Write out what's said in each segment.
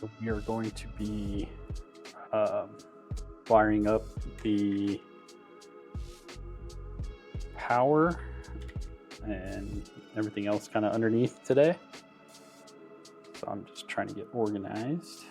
So we are going to be wiring up the power and everything else kind of underneath today. So I'm just trying to get organized.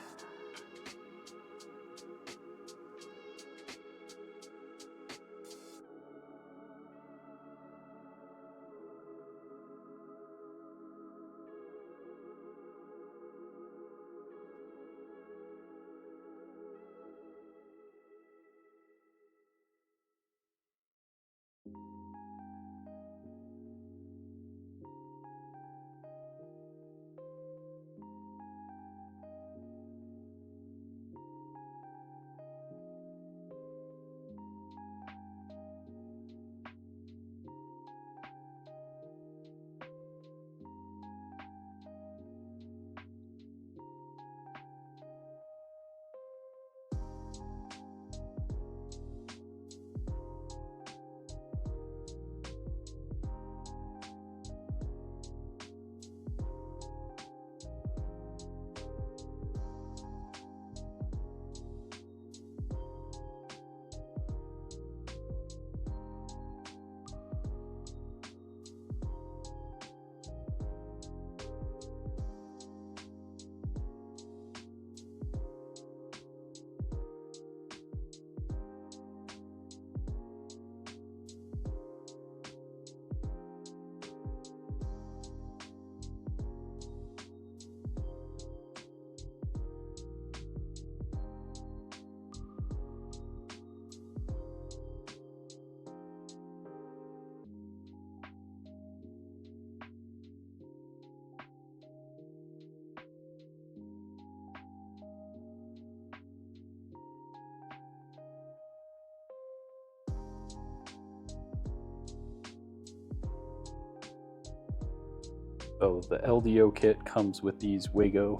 So the LDO kit comes with these Wago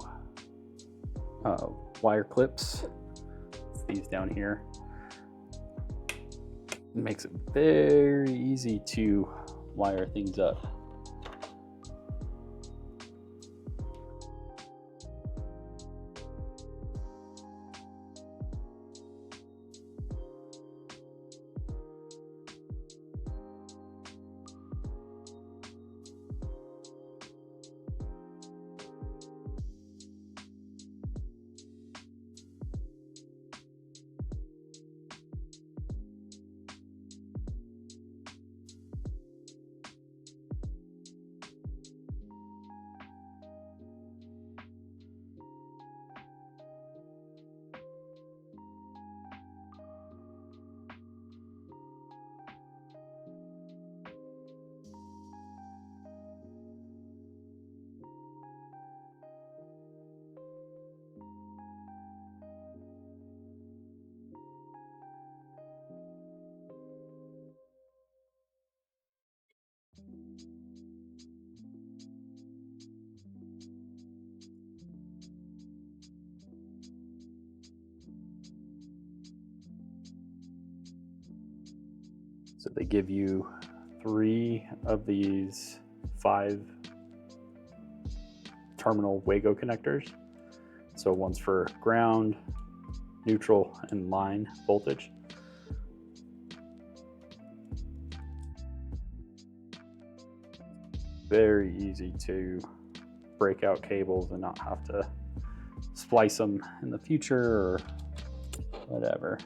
wire clips. It's these down here. It makes it very easy to wire things up. So they give you 3 of these 5 terminal Wago connectors. So one's for ground, neutral, and line voltage. Very easy to break out cables and not have to splice them in the future or whatever.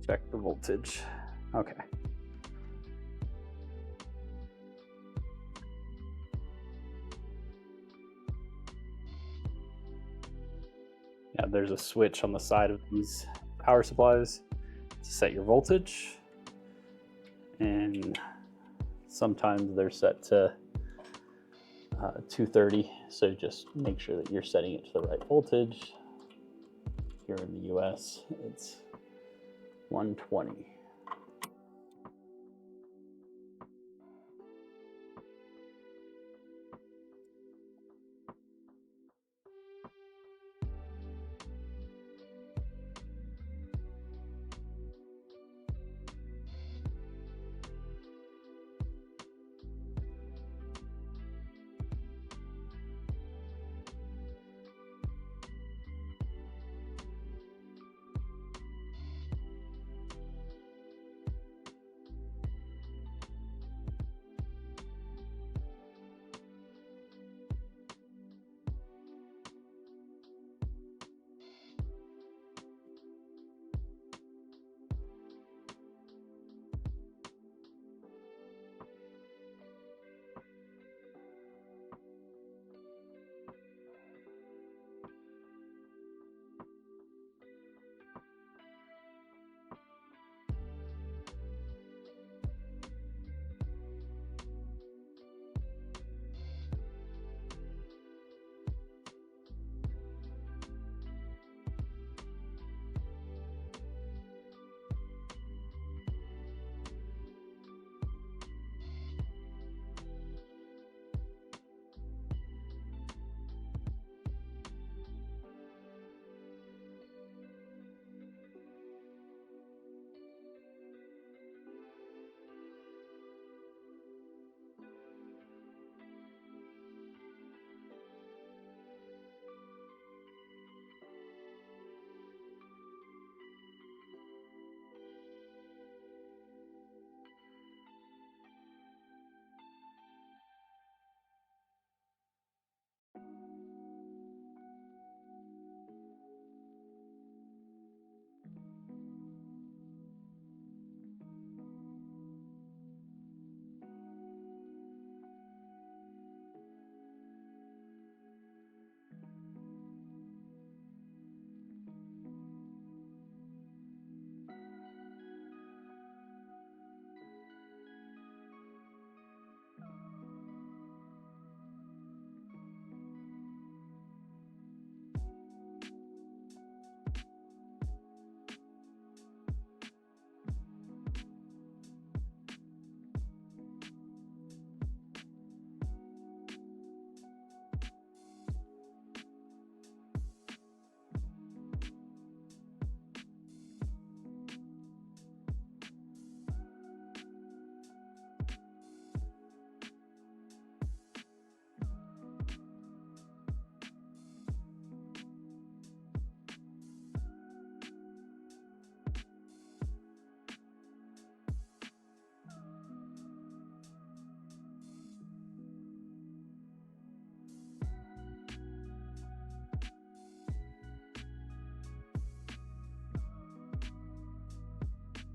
check the voltage. Okay. Yeah, there's a switch on the side of these power supplies to set your voltage, and sometimes they're set to 230, so just make sure that you're setting it to the right voltage. Here in the US, it's 120.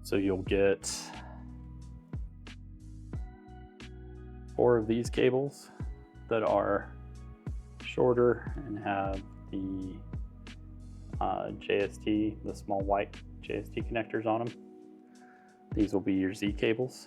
So you'll get 4 of these cables that are shorter and have the JST, the small white JST connectors on them. These will be your Z cables.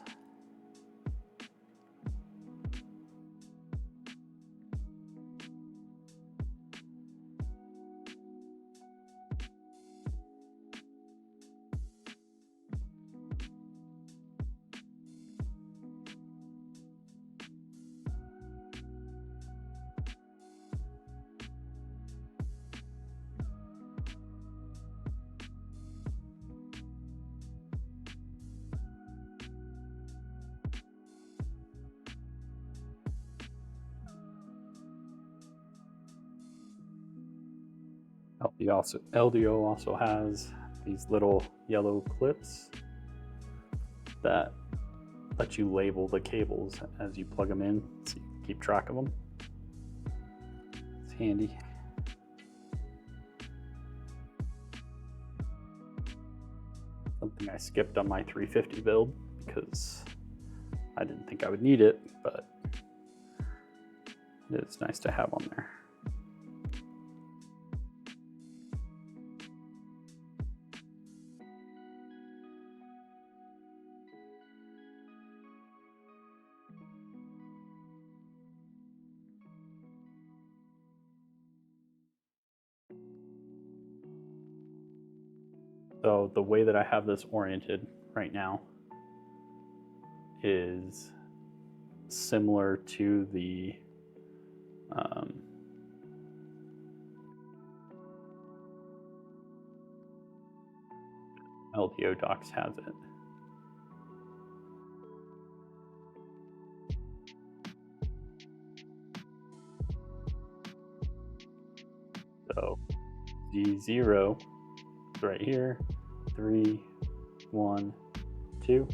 LDO also has these little yellow clips that let you label the cables as you plug them in, so you can keep track of them. It's handy. Something something I skipped on my 350 build because I didn't think I would need it, but it's nice to have on there. So the way that I have this oriented right now is similar to the LDO docs has it. So Z0 is right here, 3, 1, 2.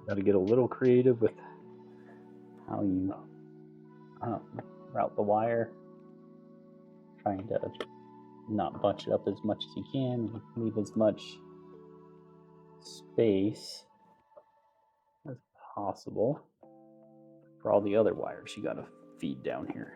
Got to get a little creative with how you route the wire. Trying to not bunch it up as much as you can, leave as much space as possible for all the other wires you got to feed down here.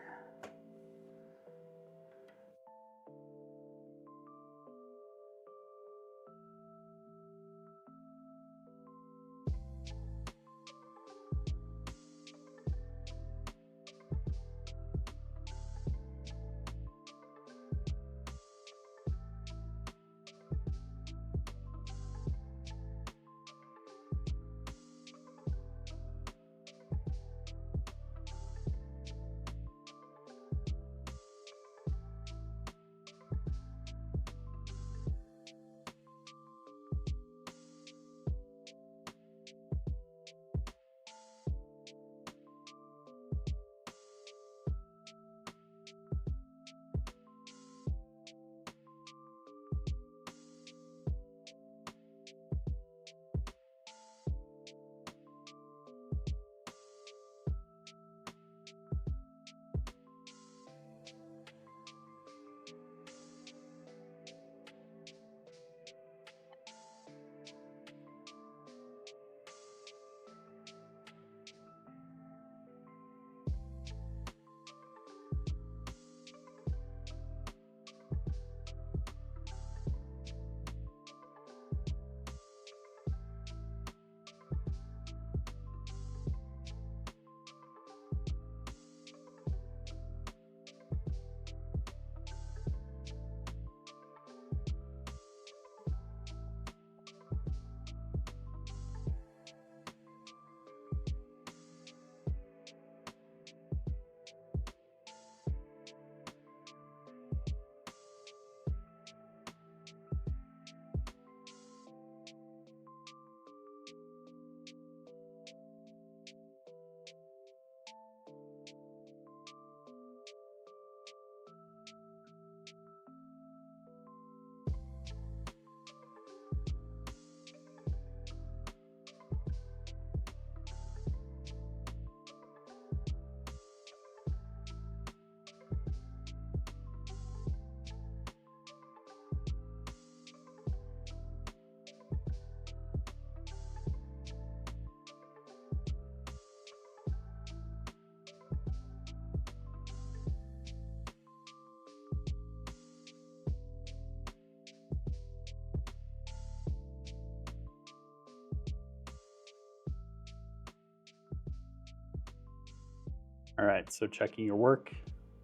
All right, so checking your work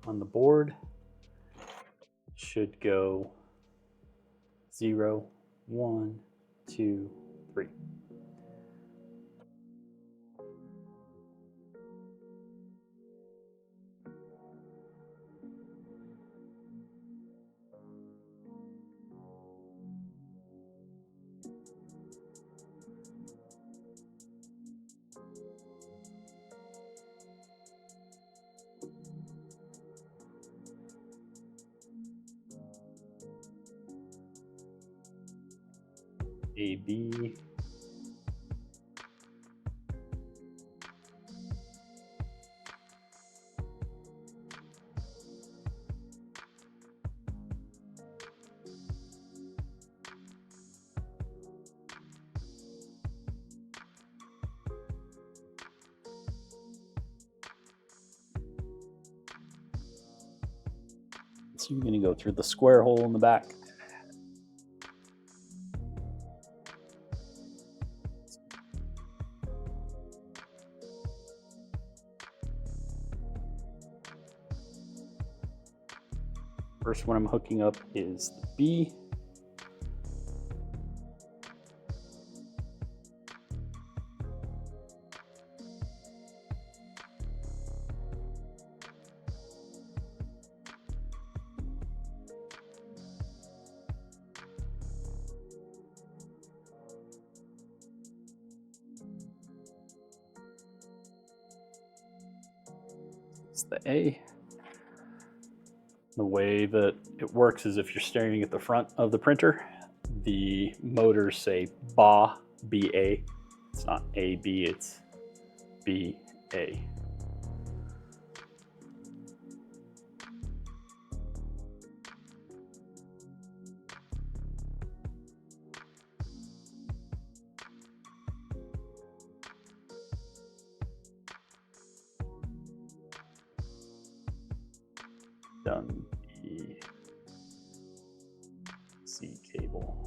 on the board should go 0, 1, 2, 3. A, B. So you're going to go through the square hole in the back. First one I'm hooking up is the B. It's the A. The way that it works is if you're staring at the front of the printer, the motors say BA, B-A. It's not A-B, it's B-A. Done the C cable.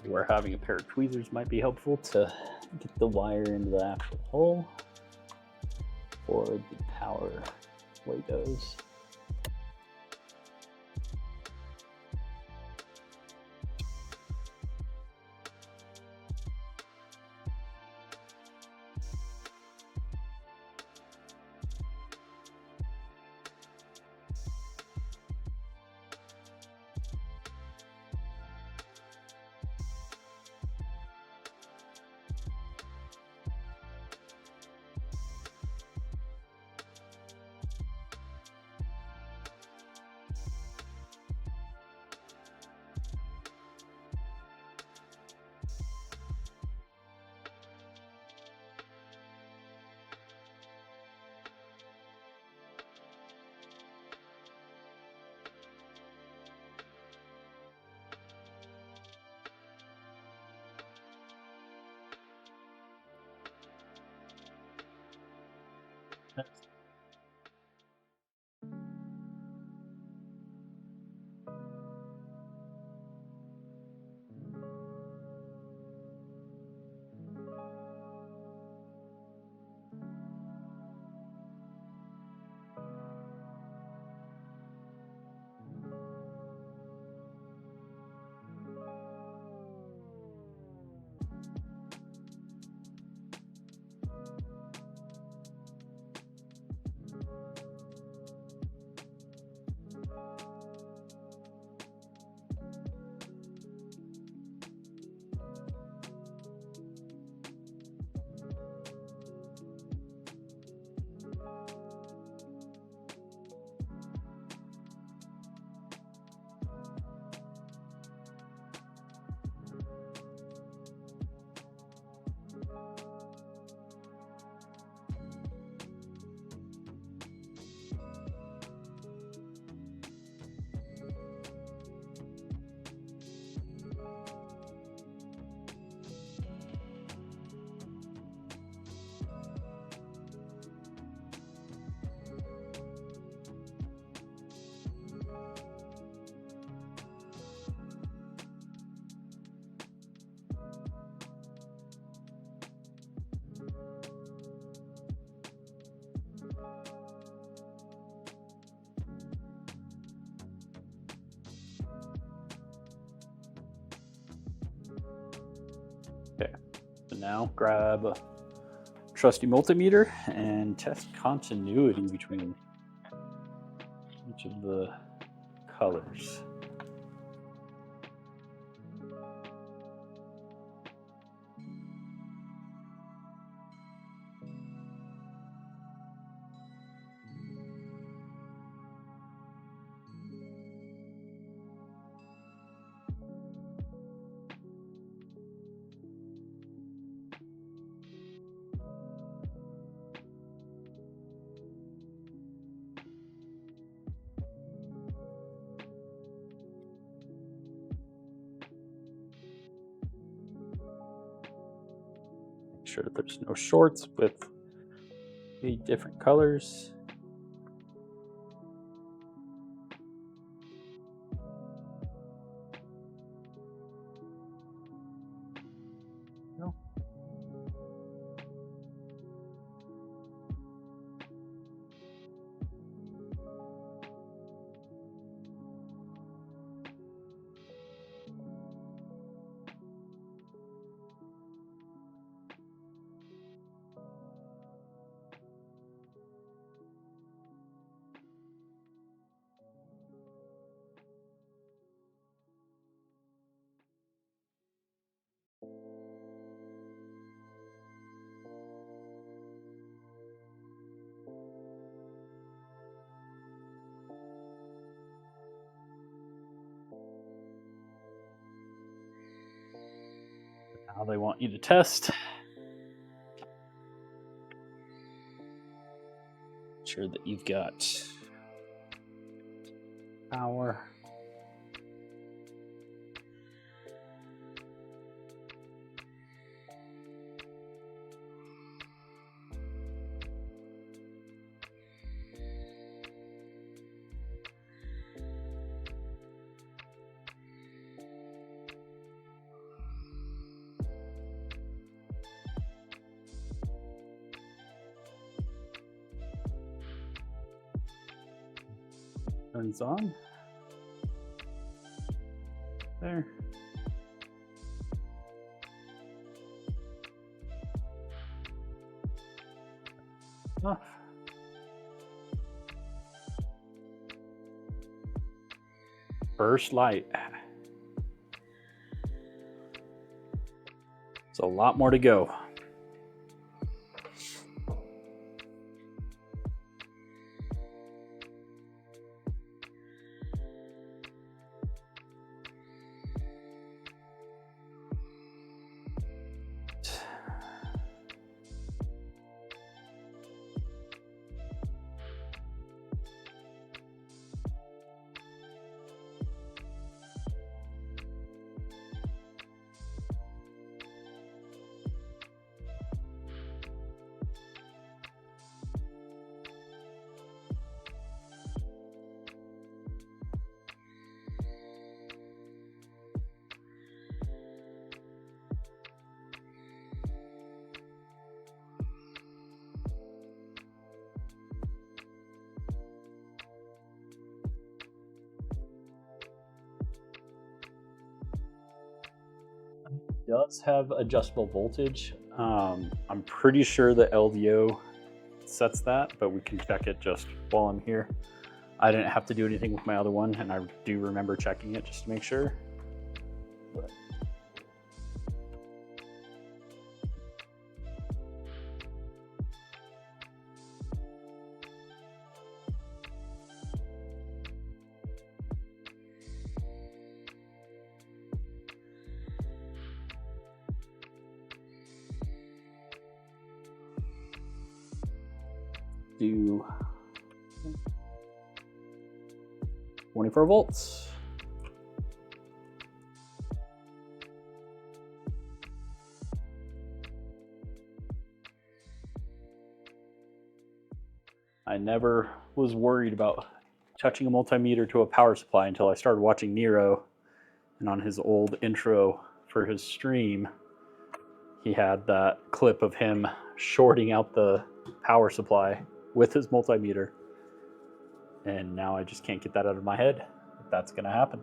is where having a pair of tweezers might be helpful to get the wire into the actual hole for the power Legos. Okay, so now grab a trusty multimeter and test continuity between each of the colors. Sure that there's no shorts with the different colors. No. Now they want you to test. Sure that you've got power. Turns on. There. Off. First light. So a lot more to go. Does have adjustable voltage. I'm pretty sure the LDO sets that, but we can check it just while I'm here. I didn't have to do anything with my other one, and I do remember checking it just to make sure. But do 24 volts. I never was worried about touching a multimeter to a power supply until I started watching Nero, and on his old intro for his stream, he had that clip of him shorting out the power supply with his multimeter, and now I just can't get that out of my head if that's going to happen.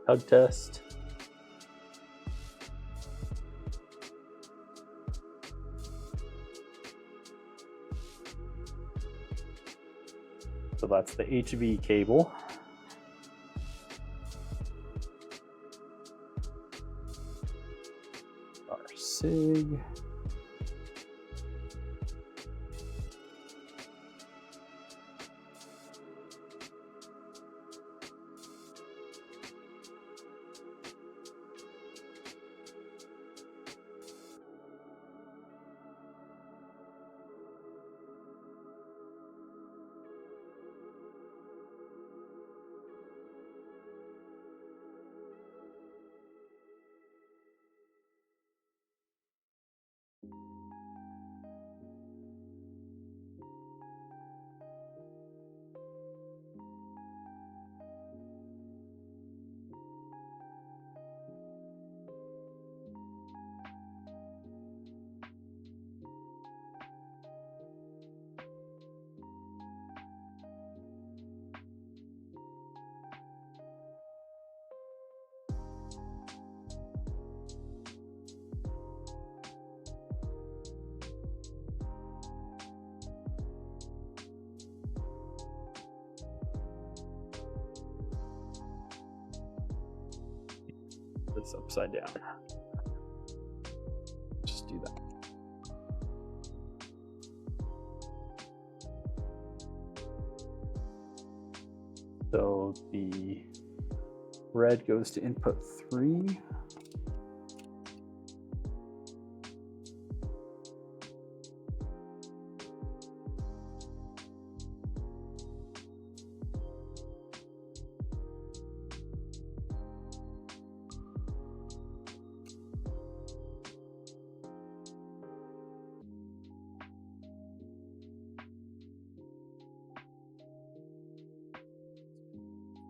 Hug test. So that's the HV cable. Our SIG. this upside down. Just do that. So the red goes to input 3.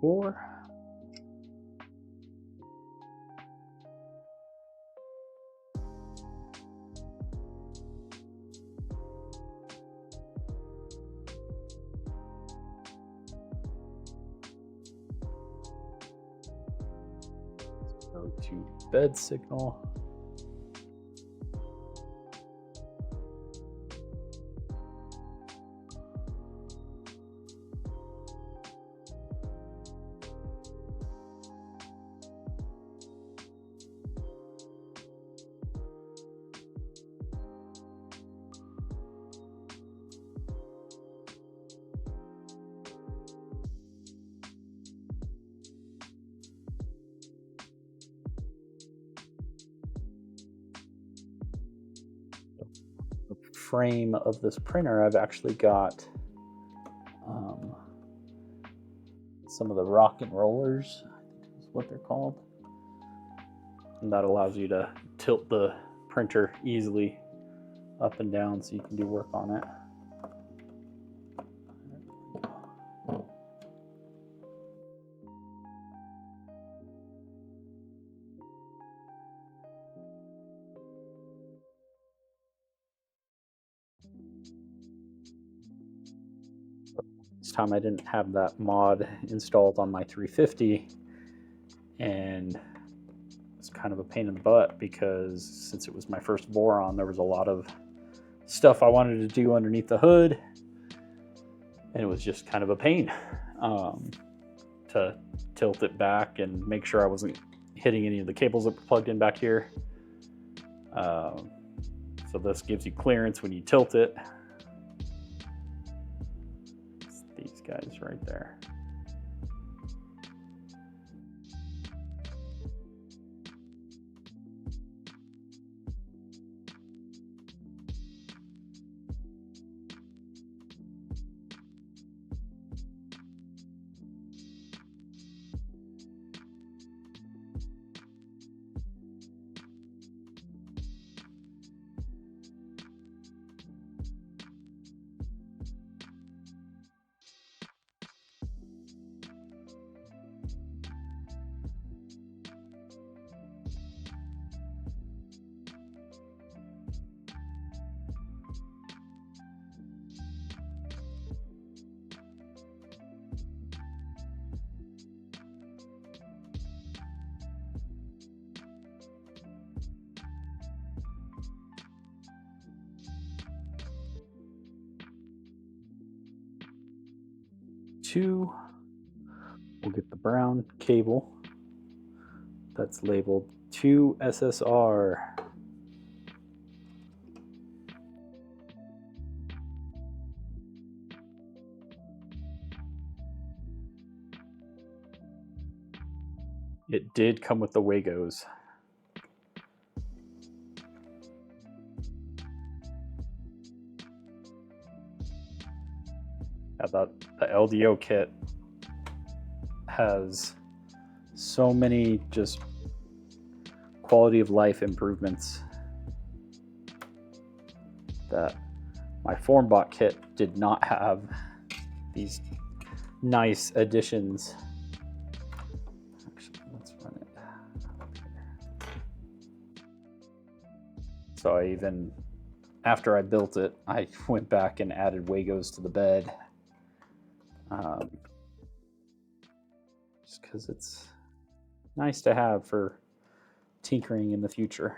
Four. Go to bed signal. Frame of this printer, I've actually got some of the rock and rollers, I think is what they're called, and that allows you to tilt the printer easily up and down so you can do work on it. This time I didn't have that mod installed on my 350, and it's kind of a pain in the butt because since it was my first Voron, there was a lot of stuff I wanted to do underneath the hood, and it was just kind of a pain to tilt it back and make sure I wasn't hitting any of the cables that were plugged in back here. So this gives you clearance when you tilt it. These guys right there. We'll get the brown cable that's labeled 2 SSR. It did come with the Wagos. I thought the LDO kit has so many just quality of life improvements that my FormBot kit did not have these nice additions. Actually, let's run it. So I even, after I built it, I went back and added Wagos to the bed. Just because it's nice to have for tinkering in the future.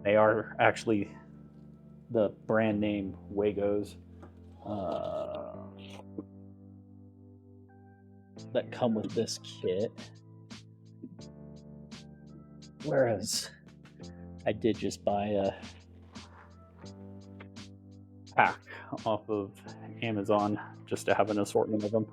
They are actually the brand name Wagos that come with this kit. Whereas I did just buy a pack off of Amazon just to have an assortment of them.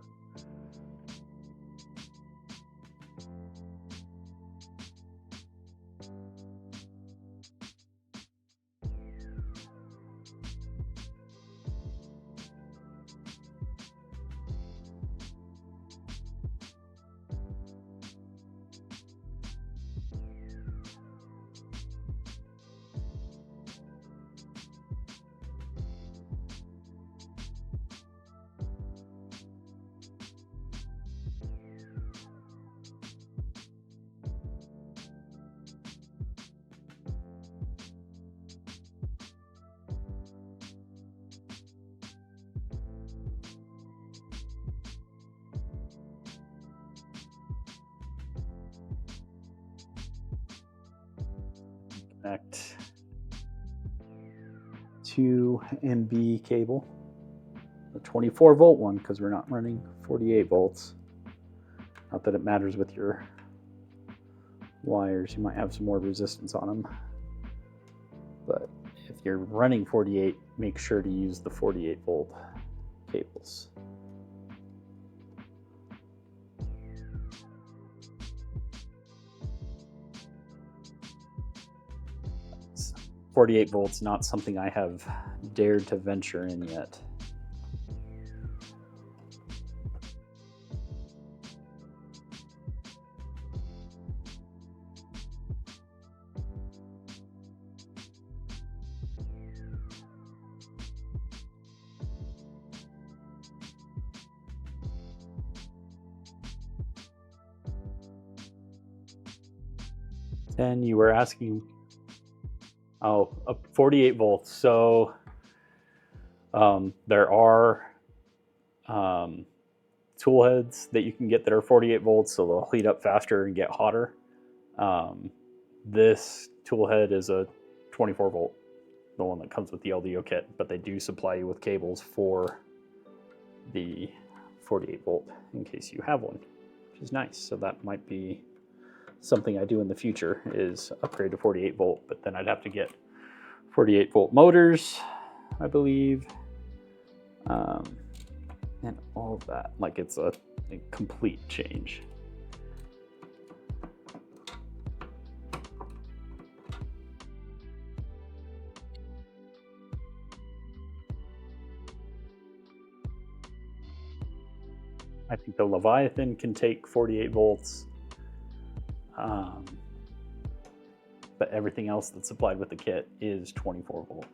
Connect to MB cable, the 24 volt one, because we're not running 48 volts. Not that it matters with your wires, you might have some more resistance on them, but if you're running 48, make sure to use the 48 volt cables. 48 volts, not something I have dared to venture in yet. And you were asking, oh, 48 volts. So there are tool heads that you can get that are 48 volts, so they'll heat up faster and get hotter. This tool head is a 24 volt, the one that comes with the LDO kit, but they do supply you with cables for the 48 volt in case you have one, which is nice. So that might be something I do in the future, is upgrade to 48 volt, but then I'd have to get 48 volt motors, I believe, and all of that. Like, it's a complete change. I think the Leviathan can take 48 volts. But everything else that's supplied with the kit is 24 volt.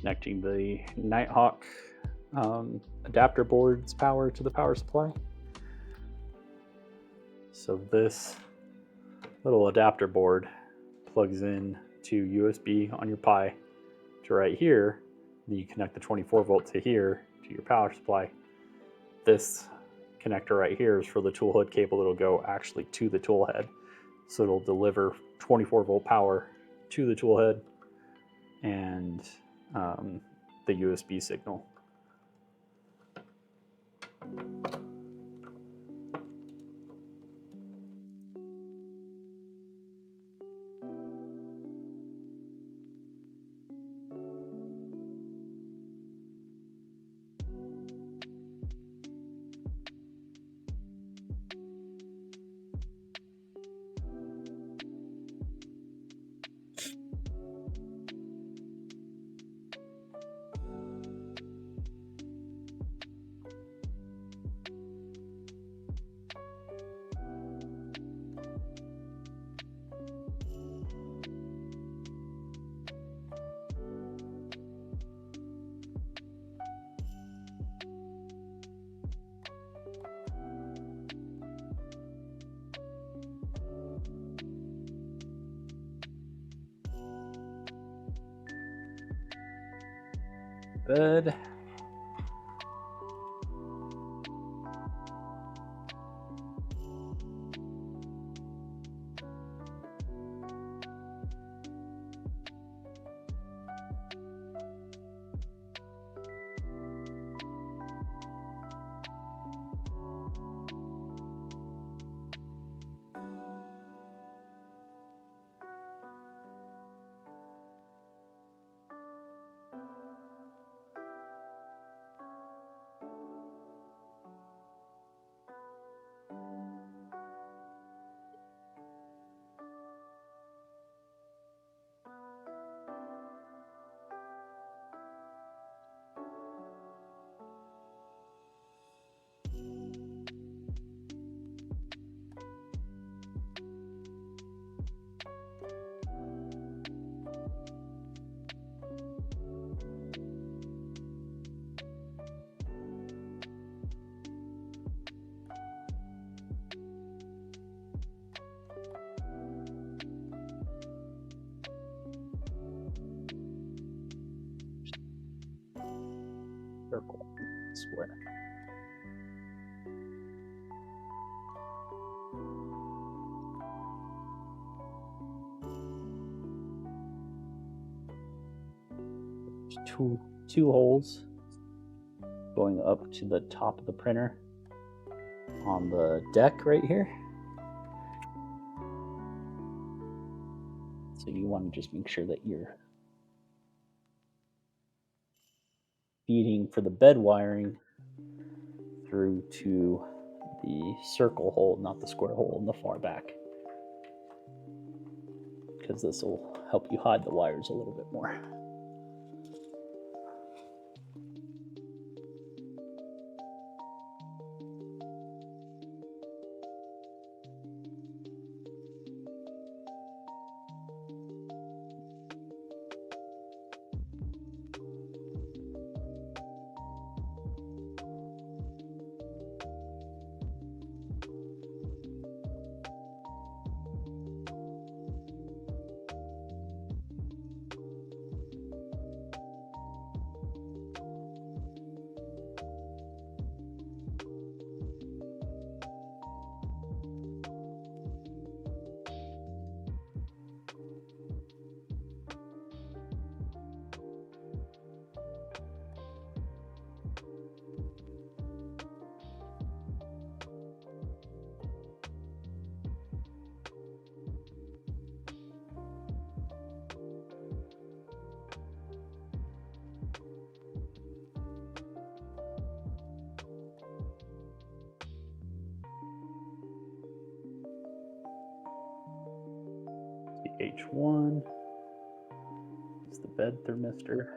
Connecting the Nighthawk adapter board's power to the power supply. So this little adapter board plugs in to USB on your Pi, to right here, then you connect the 24 volt to here to your power supply. This connector right here is for the tool hood cable that'll go actually to the tool head. So it'll deliver 24 volt power to the tool head and the USB signal. Good. Circle, square. Two holes going up to the top of the printer on the deck right here. So you want to just make sure that you're feeding for the bed wiring through to the circle hole, not the square hole in the far back, because this will help you hide the wires a little bit more. The H1 is the bed thermistor.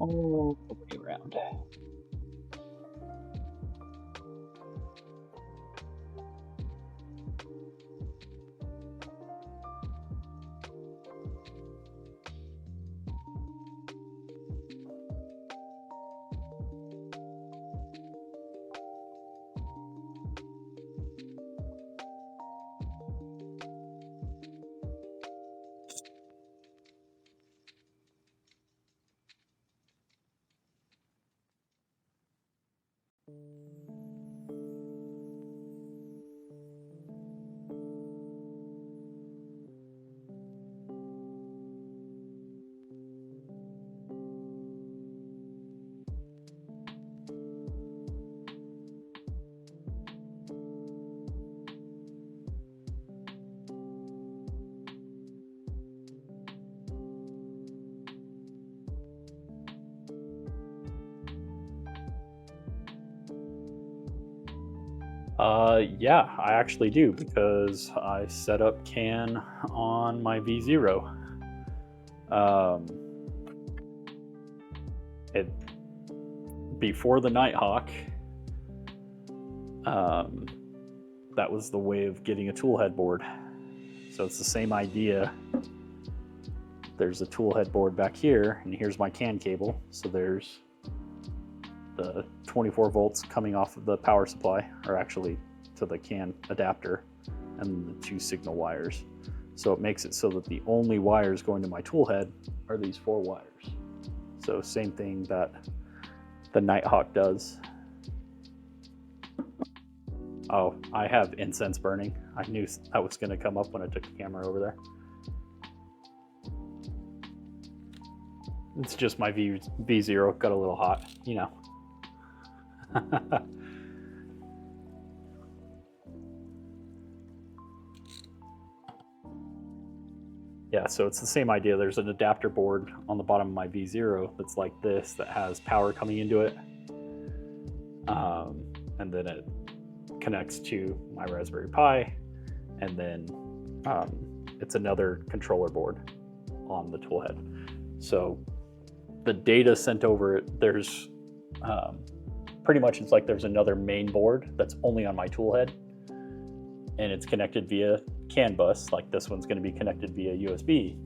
all the way around. Yeah, I actually do, because I set up CAN on my V0. It before the Nighthawk, that was the way of getting a tool head board. So it's the same idea. There's a tool head board back here, and here's my CAN cable. So there's the 24 volts coming off of the power supply, or actually to the CAN adapter, and the 2 signal wires. So it makes it so that the only wires going to my tool head are these 4 wires. So same thing that the Nighthawk does. Oh, I have incense burning. I knew that was going to come up when I took the camera over there. It's just my V0 got a little hot, you know. Yeah, so it's the same idea. There's an adapter board on the bottom of my V0 that's like this, that has power coming into it. And then it connects to my Raspberry Pi, and then it's another controller board on the tool head. So the data sent over it, there's pretty much, it's like there's another main board that's only on my tool head, and it's connected via CAN bus. Like this one's going to be connected via USB,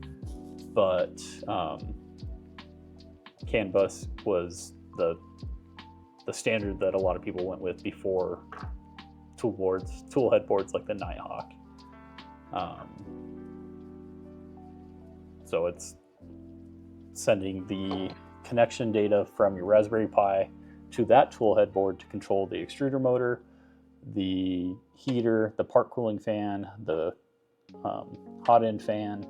but CAN bus was the standard that a lot of people went with before tool head boards like the Nighthawk. So it's sending the connection data from your Raspberry Pi to that tool head board to control the extruder motor, the heater, the part cooling fan, the hot end fan.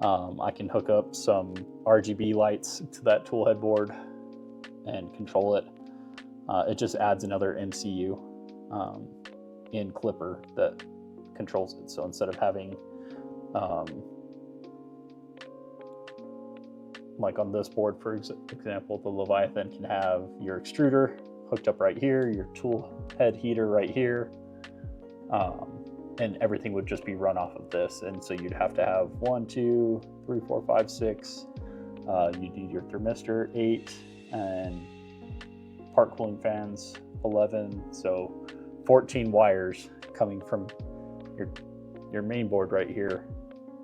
I can hook up some RGB lights to that tool head board and control it. It just adds another MCU in Clipper that controls it. So instead of having like on this board, for example, the Leviathan can have your extruder hooked up right here, your tool head heater right here, and everything would just be run off of this. And so you'd have to have 1, 2, 3, 4, 5, 6. You'd need your thermistor 8, and part cooling fans 11. So 14 wires coming from your main board right here,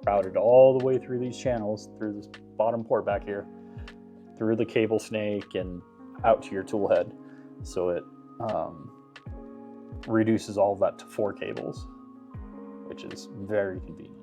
routed all the way through these channels, through this bottom port back here, through the cable snake, and out to your tool head. So it reduces all of that to 4 cables, which is very convenient.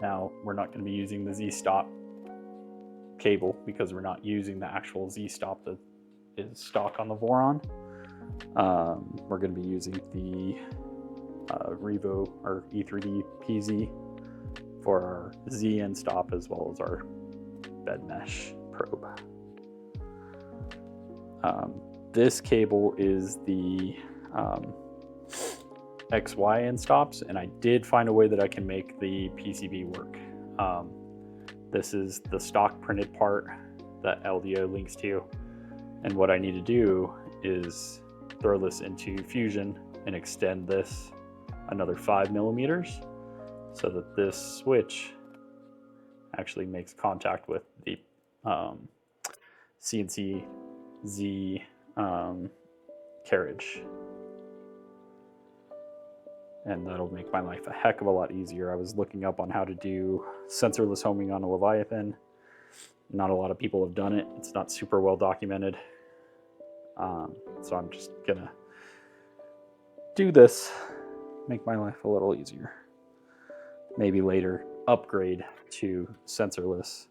Now, we're not going to be using the Z-stop cable because we're not using the actual Z-stop that is stock on the Voron. We're going to be using the Revo or E3D PZ for our Z end stop, as well as our bed mesh probe. This cable is the XY end stops, and I did find a way that I can make the PCB work. This is the stock printed part that LDO links to, and what I need to do is throw this into Fusion and extend this another 5 millimeters so that this switch actually makes contact with the CNC Z carriage. And that'll make my life a heck of a lot easier. I was looking up on how to do sensorless homing on a Leviathan. Not a lot of people have done it. It's not super well documented. So I'm just gonna do this, make my life a little easier. Maybe later upgrade to sensorless,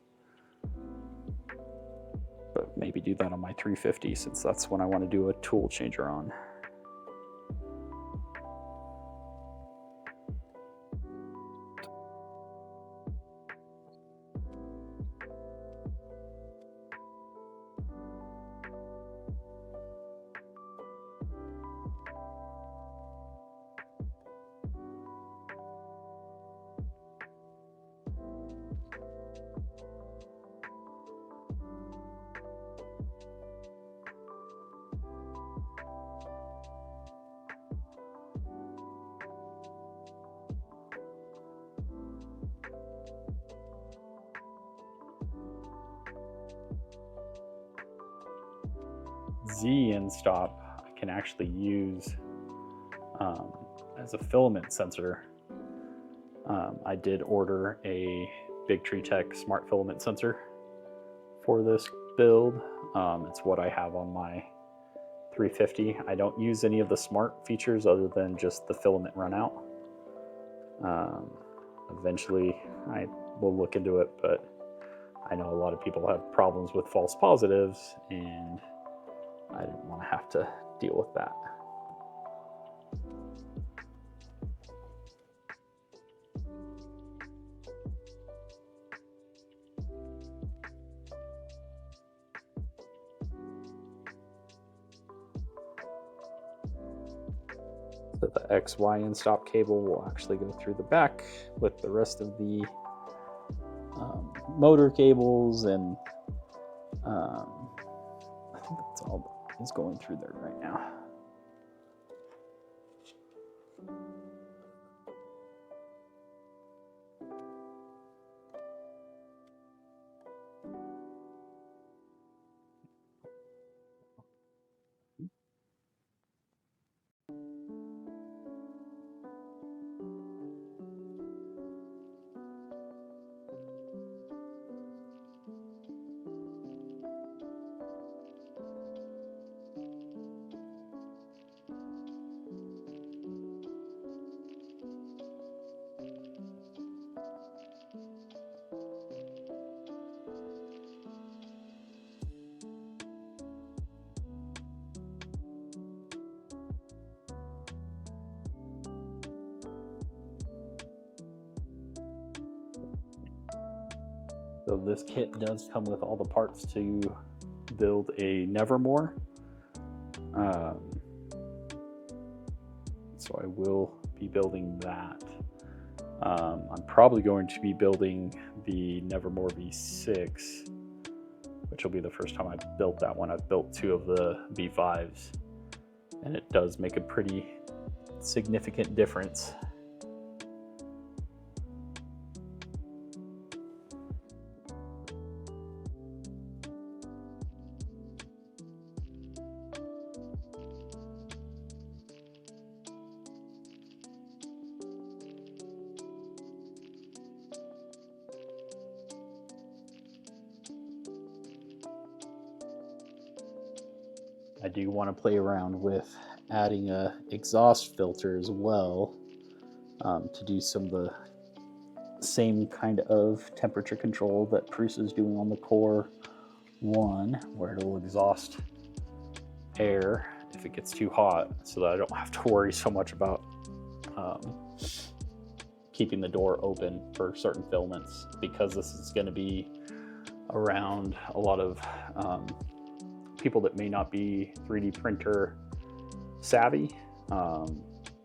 but maybe do that on my 350 since that's when I want to do a tool changer on. Z end stop I can actually use as a filament sensor. I did order a Big Tree Tech smart filament sensor for this build. It's what I have on my 350. I don't use any of the smart features other than just the filament runout. Eventually I will look into it, but I know a lot of people have problems with false positives, and I didn't want to have to deal with that. So the XY end stop cable will actually go through the back with the rest of the motor cables, and I think that's all that is going through there right now. So this kit does come with all the parts to build a Nevermore. So I will be building that. I'm probably going to be building the Nevermore V6, which will be the first time I've built that one. I've built 2 of the V5s, and it does make a pretty significant difference. I do want to play around with adding a exhaust filter as well, to do some of the same kind of temperature control that Prusa is doing on the Core 1, where it'll exhaust air if it gets too hot, so that I don't have to worry so much about keeping the door open for certain filaments, because this is going to be around a lot of people that may not be 3D printer savvy.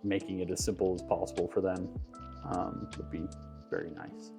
Making it as simple as possible for them would be very nice.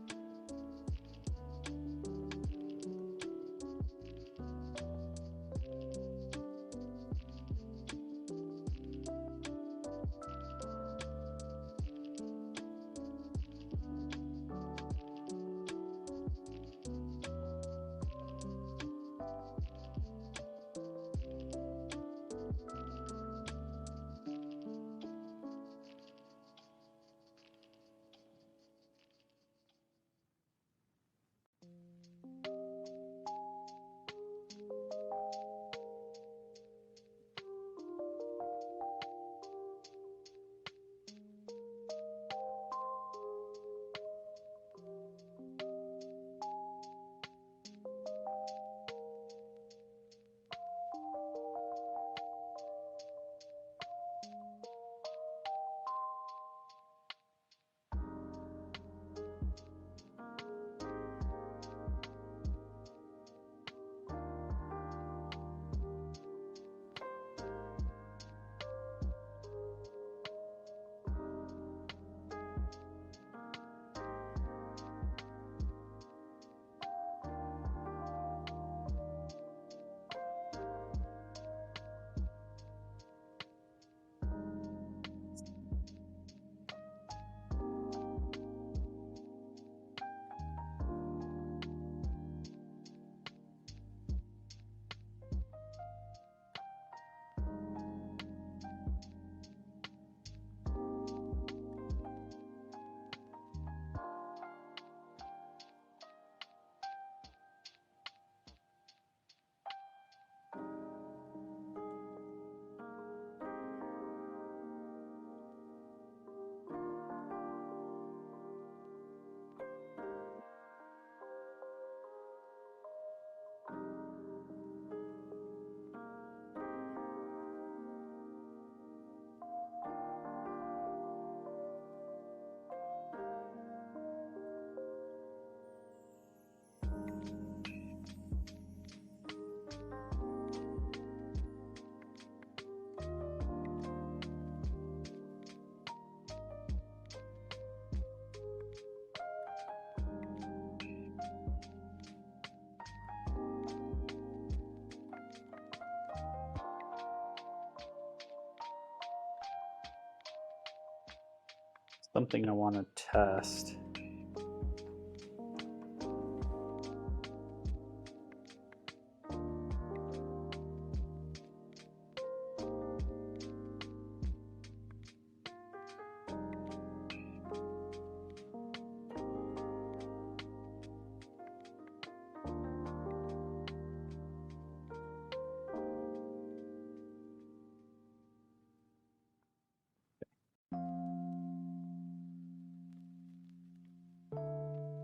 Something I want to test.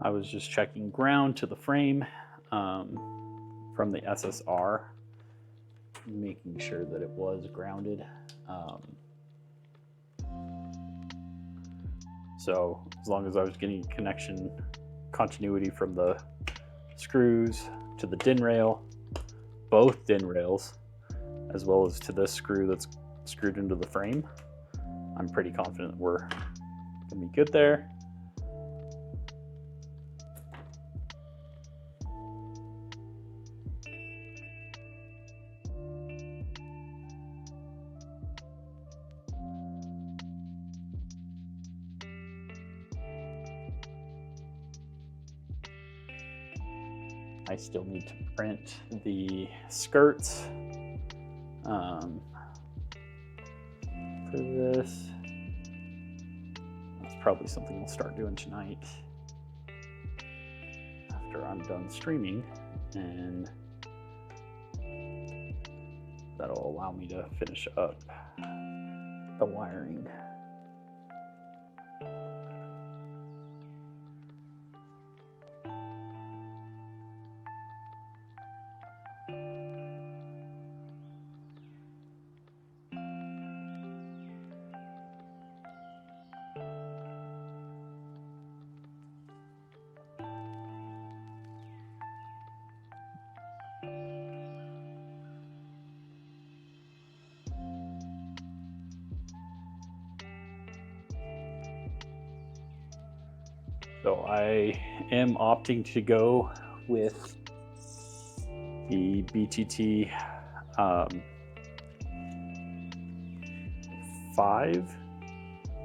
I was just checking ground to the frame from the SSR, making sure that it was grounded. So as long as I was getting connection continuity from the screws to the DIN rail, both DIN rails, as well as to this screw that's screwed into the frame, I'm pretty confident we're gonna be good there. I still need to print the skirts for this. That's probably something I'll start doing tonight after I'm done streaming, and that'll allow me to finish up the wiring. So I am opting to go with the BTT 5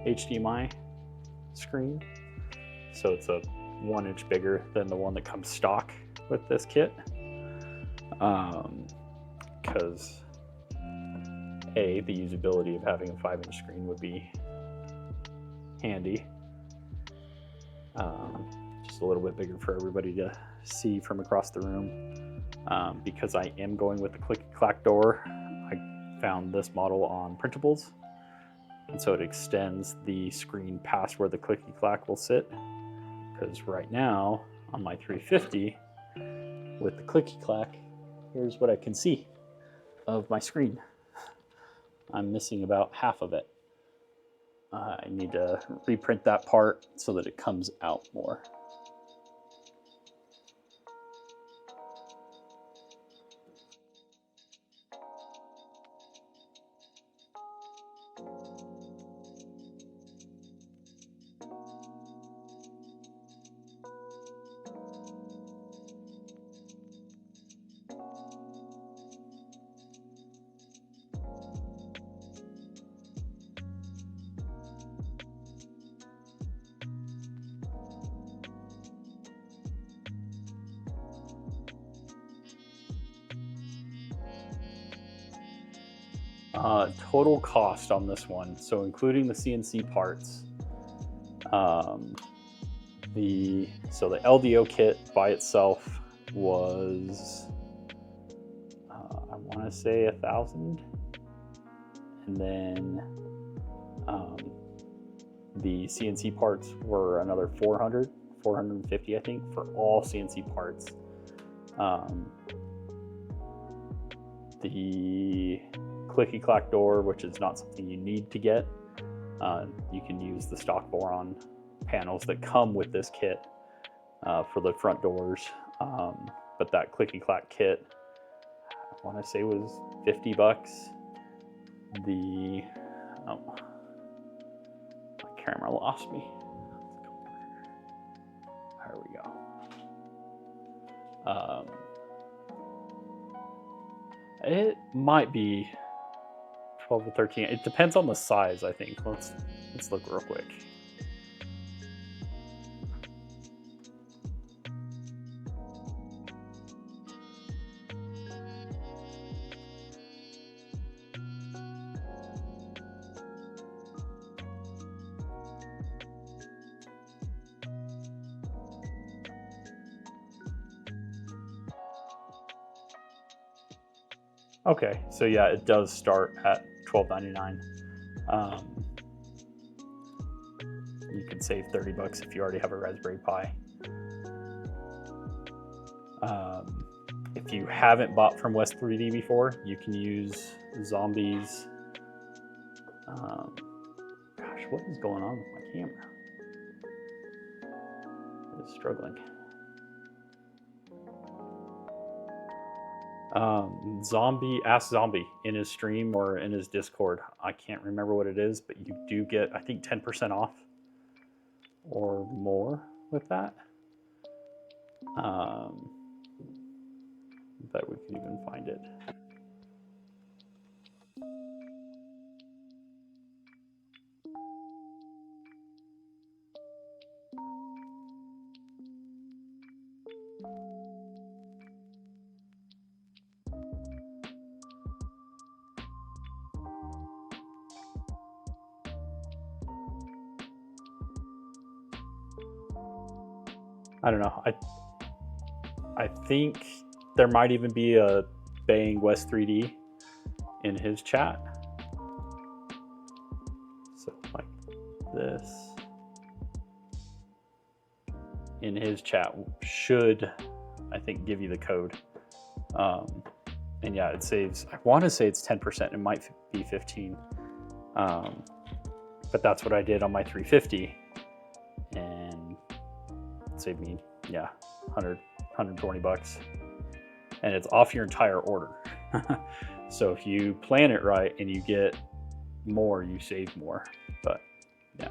HDMI screen. So it's a 1 inch bigger than the one that comes stock with this kit. Because the usability of having a 5-inch screen would be handy. Just a little bit bigger for everybody to see from across the room. Because I am going with the clicky clack door, I found this model on printables, and so it extends the screen past where the clicky clack will sit. Because right now on my 350 with the clicky clack, here's what I can see of my screen. I'm missing about half of it. I need to reprint that part so that it comes out more. Total cost on this one, so including the CNC parts, the LDO kit by itself was I want to say $1,000, and then the CNC parts were another $450 I think for all CNC parts. The clicky clack door, which is not something you need to get. You can use the stock Voron panels that come with this kit for the front doors. But that clicky clack kit, I want to say was $50. The my camera lost me. There we go. It might be 12 to 13. It depends on the size, I think. Let's look real quick. Okay, so yeah, it does start at $12.99. You can save $30 if you already have a Raspberry Pi. If you haven't bought from West 3D before, you can use Zombie's. Gosh, what is going on with my camera? It is struggling. Ask Zombie in his stream or in his Discord. I can't remember what it is, but you do get, I think, 10% off or more with that. Bet we can even find it. I don't know. I think there might even be a Bang West 3D in his chat. So like this in his chat should, I think, give you the code. And yeah, it saves, I want to say it's 10%. It might be 15. But that's what I did on my 350. And it saved me, yeah, 120 bucks. And it's off your entire order. So if you plan it right and you get more, you save more. But yeah.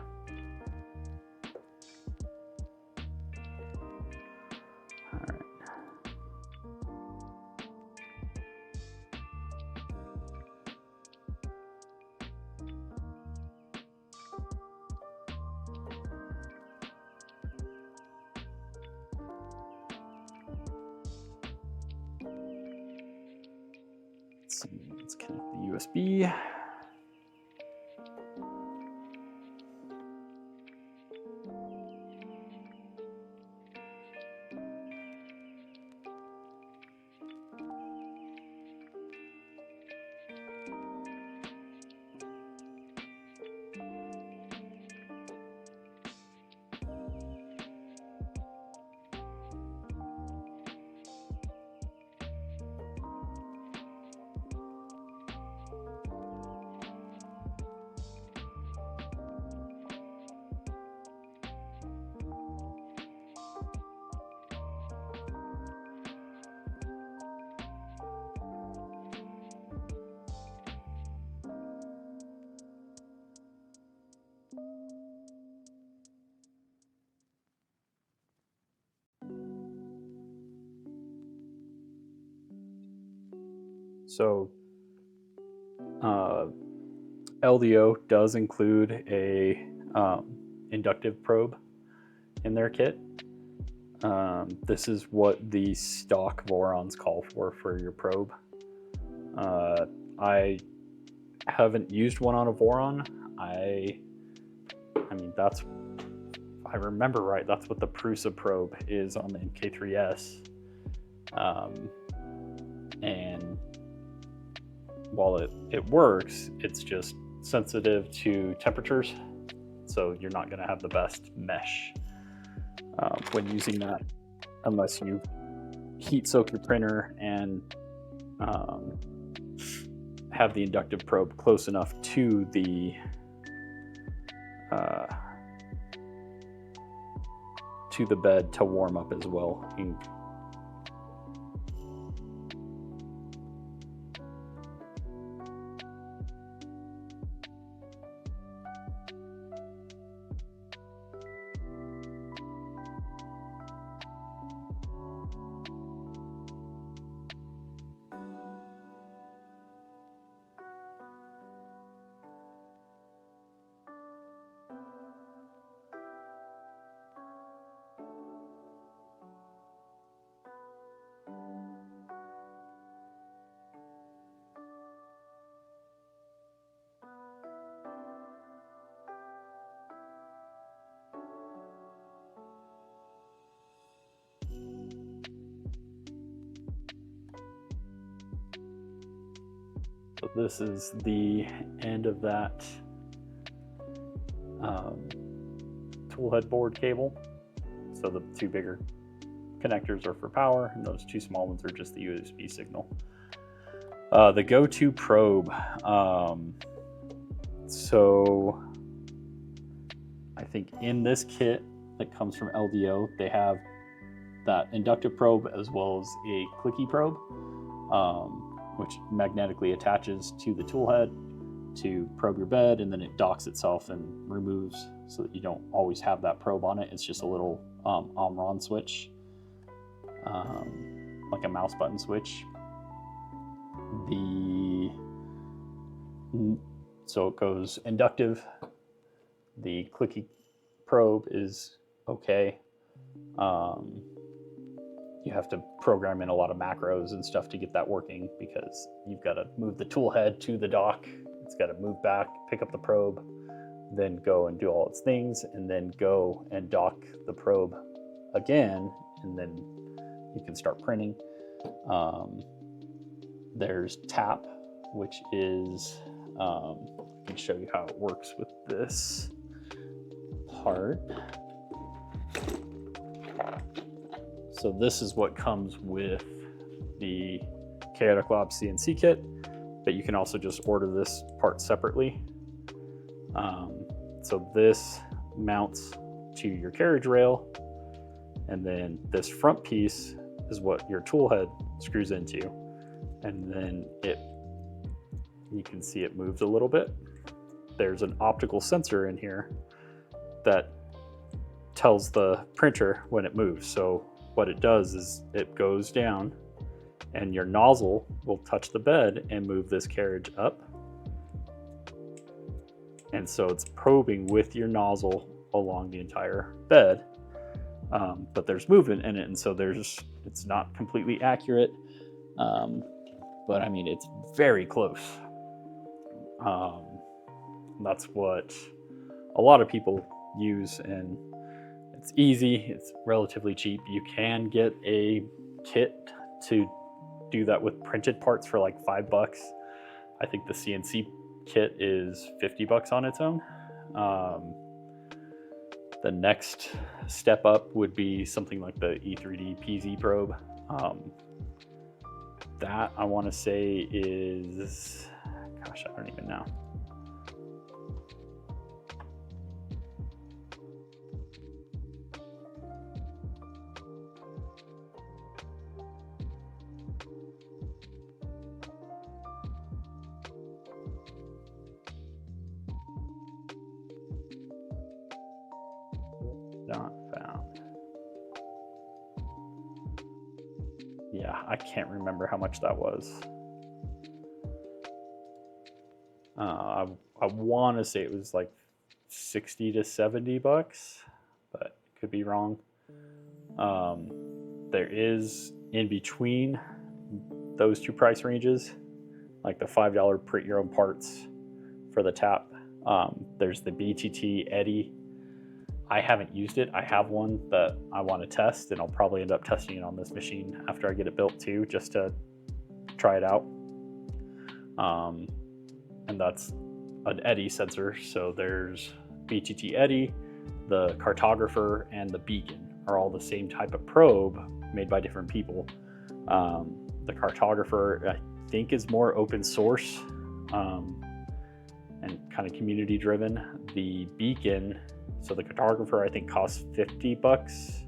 Let's see, let's connect the USB. So LDO does include a inductive probe in their kit. This is what the stock Vorons call for your probe. I haven't used one on a Voron. I mean, that's, if I remember right, that's what the Prusa probe is on the MK3S. And while it works, it's just sensitive to temperatures, so you're not going to have the best mesh when using that unless you heat soak your printer and have the inductive probe close enough to the bed to warm up as well. So this is the end of that toolhead board cable. So the two bigger connectors are for power, and those two small ones are just the USB signal. The go-to probe. So I think in this kit that comes from LDO, they have that inductive probe as well as a clicky probe, which magnetically attaches to the tool head to probe your bed, and then it docks itself and removes so that you don't always have that probe on it. It's just a little Omron switch, like a mouse button switch. So it goes inductive. The clicky probe is okay. You have to program in a lot of macros and stuff to get that working, because you've got to move the tool head to the dock. It's got to move back, pick up the probe, then go and do all its things, and then go and dock the probe again, and then you can start printing. There's tap, which is, I can show you how it works with this part. So this is what comes with the Chaotic Labs CNC kit, but you can also just order this part separately. So this mounts to your carriage rail, and then this front piece is what your tool head screws into, and then you can see it moves a little bit. There's an optical sensor in here that tells the printer when it moves. So what it does is it goes down, and your nozzle will touch the bed and move this carriage up. And so it's probing with your nozzle along the entire bed, but there's movement in it, and so it's not completely accurate. but I mean, it's very close. That's what a lot of people use, and it's easy, it's relatively cheap. You can get a kit to do that with printed parts for like $5. I think the CNC kit is $50 on its own. The next step up would be something like the E3D PZ probe. That I want to say is, gosh, I don't even know. Not found. Yeah, I can't remember how much that was. I want to say it was like 60 to 70 bucks, but could be wrong. There is in between those two price ranges, like the $5 print your own parts for the tap. There's the BTT Eddy. I haven't used it. I have one that I want to test, and I'll probably end up testing it on this machine after I get it built too, just to try it out. And that's an Eddy sensor. So there's BTT Eddy, the cartographer, and the beacon are all the same type of probe made by different people. The cartographer, I think, is more open source and kind of community driven. The beacon, so the cartographer, I think, costs $50.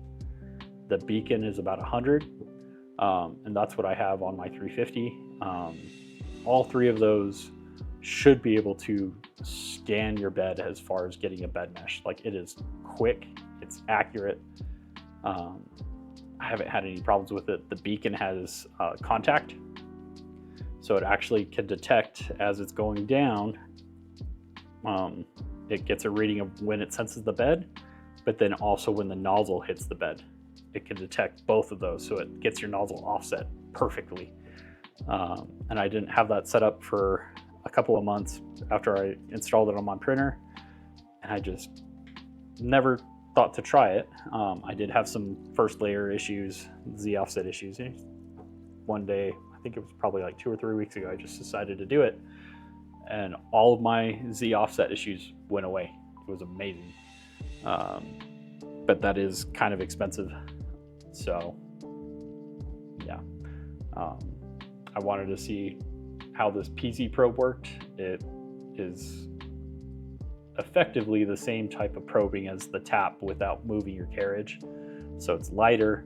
The beacon is about $100, and that's what I have on my 350. All three of those should be able to scan your bed as far as getting a bed mesh. Like, it is quick, it's accurate. I haven't had any problems with it. The beacon has contact, so it actually can detect as it's going down. It gets a reading of when it senses the bed, but then also when the nozzle hits the bed. It can detect both of those, so it gets your nozzle offset perfectly. And I didn't have that set up for a couple of months after I installed it on my printer, and I just never thought to try it. I did have some first layer issues, Z offset issues. One day, I think it was probably like 2 or 3 weeks ago, I just decided to do it, and all of my Z offset issues went away. It was amazing. But that is kind of expensive. So yeah, I wanted to see how this PZ probe worked. It is effectively the same type of probing as the tap without moving your carriage. So it's lighter.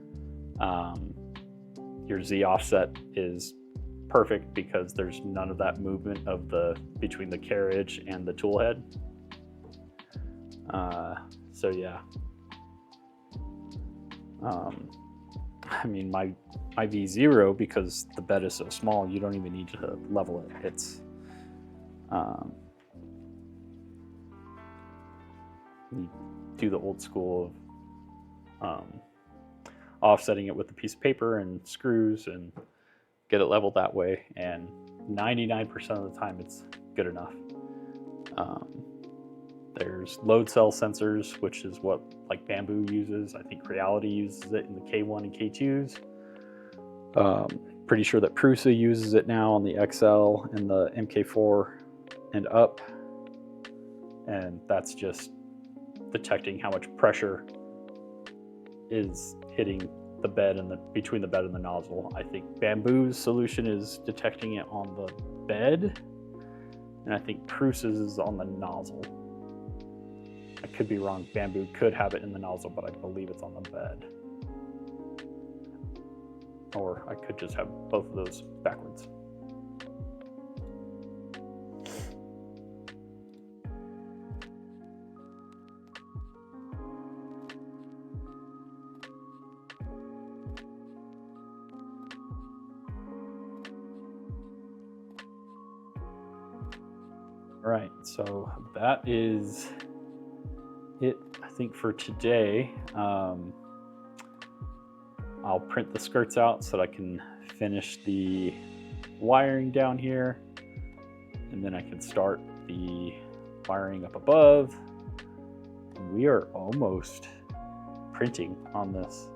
Your Z offset is perfect because there's none of that movement of between the carriage and the tool head. So yeah. I mean, my V0, because the bed is so small, you don't even need to level it. It's you do the old school of offsetting it with a piece of paper and screws and get it leveled that way, and 99% of the time it's good enough. There's load cell sensors, which is what like Bamboo uses. I think Reality uses it in the K1 and K2s. Pretty sure that Prusa uses it now on the XL and the MK4 and up. And that's just detecting how much pressure is hitting the bed and between the bed and the nozzle. I think Bamboo's solution is detecting it on the bed, and I think Prusa's is on the nozzle. I could be wrong. Bamboo could have it in the nozzle, but I believe it's on the bed. Or I could just have both of those backwards. All right, so that is it, I think, for today. I'll print the skirts out so that I can finish the wiring down here, and then I can start the wiring up above. And we are almost printing on this.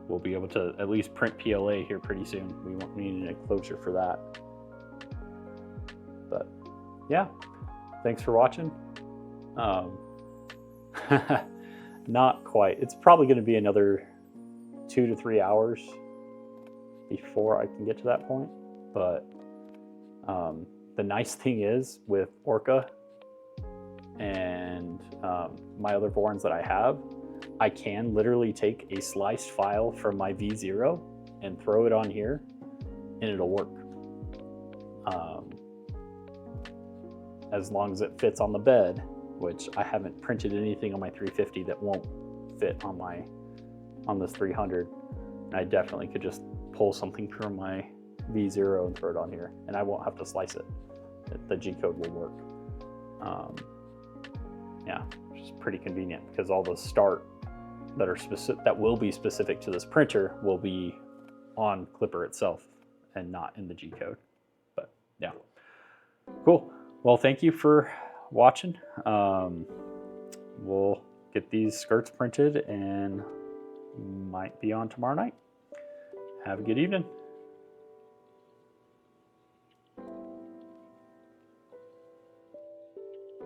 We'll be able to at least print PLA here pretty soon. We won't need an enclosure for that. But yeah, thanks for watching. Not quite. It's probably going to be another 2 to 3 hours before I can get to that point. But the nice thing is with Orca and my other Vorons that I have, I can literally take a sliced file from my V0 and throw it on here and it'll work. As long as it fits on the bed, which I haven't printed anything on my 350 that won't fit on this 300. And I definitely could just pull something from my V0 and throw it on here, and I won't have to slice it. The G-code will work. Yeah, which is pretty convenient because all the start that will be specific to this printer will be on Clipper itself and not in the G-code. But yeah, cool. Well, thank you for watching. We'll get these skirts printed and might be on tomorrow night. Have a good evening.